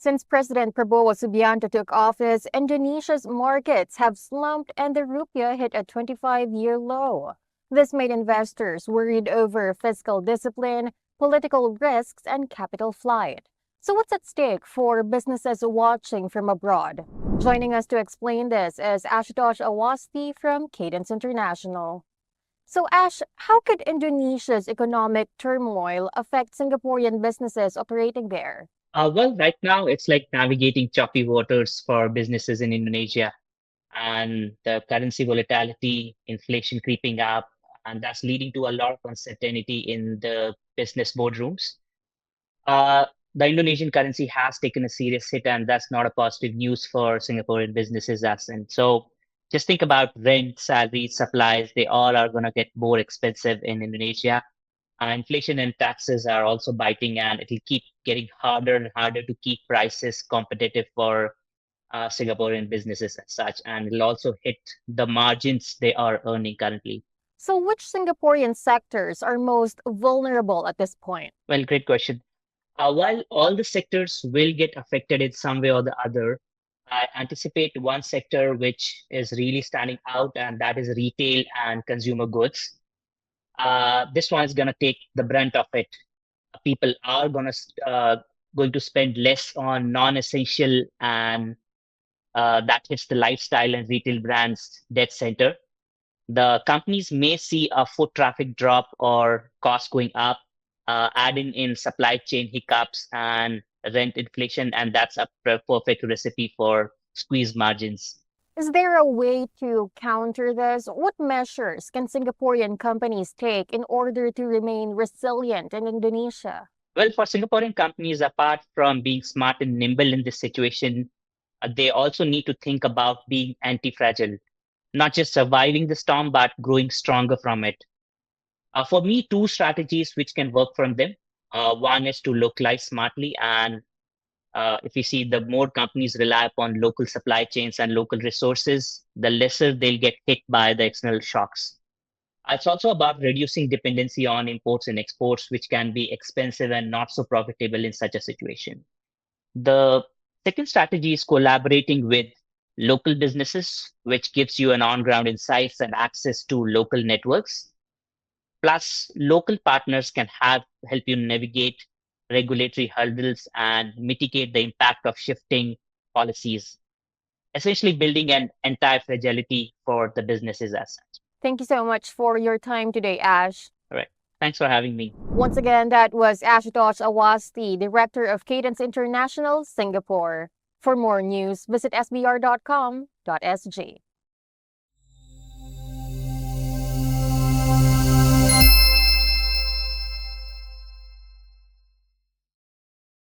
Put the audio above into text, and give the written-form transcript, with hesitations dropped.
Since President Prabowo Subianto took office, Indonesia's markets have slumped and the rupiah hit a 25-year low. This made investors worried over fiscal discipline, political risks, and capital flight. So what's at stake for businesses watching from abroad? Joining us to explain this is Ashutosh Awasthi from Kadence International. So Ash, how could Indonesia's economic turmoil affect Singaporean businesses operating there? Well, right now it's like navigating choppy waters for businesses in Indonesia and the currency volatility, inflation creeping up, and that's leading to a lot of uncertainty in the business boardrooms. Uh, the Indonesian currency has taken a serious hit, and that's not a positive news for Singaporean businesses as in. So just think about rent, salaries, supplies, they all are going to get more expensive in Indonesia. Inflation and taxes are also biting, and it'll keep getting harder and harder to keep prices competitive for Singaporean businesses and such. And it'll also hit the margins they are earning currently. So which Singaporean sectors are most vulnerable at this point? Well, great question. While all the sectors will get affected in some way or the other, I anticipate one sector which is really standing out, and that is retail and consumer goods. This one is going to take the brunt of it. People are going to spend less on non-essential, and that hits the lifestyle and retail brands dead center. The companies may see a foot traffic drop or costs going up, adding in supply chain hiccups and rent inflation, and that's a perfect recipe for squeeze margins. Is there a way to counter this? What measures can Singaporean companies take in order to remain resilient in Indonesia? Well, for Singaporean companies, apart from being smart and nimble in this situation, they also need to think about being anti-fragile, not just surviving the storm, but growing stronger from it. For me, two strategies which can work from them. One is to localize smartly, and if you see the more companies rely upon local supply chains and local resources, the lesser they'll get hit by the external shocks. It's also about reducing dependency on imports and exports, which can be expensive and not so profitable in such a situation. The second strategy is collaborating with local businesses, which gives you an on-ground insights and access to local networks. Plus, local partners can help you navigate regulatory hurdles and mitigate the impact of shifting policies, essentially building an entire fragility for the businesses as such. Thank you so much for your time today, Ash. All right. Thanks for having me. Once again, that was Ashutosh Awasthi, Director of Kadence International Singapore. For more news, visit sbr.com.sg.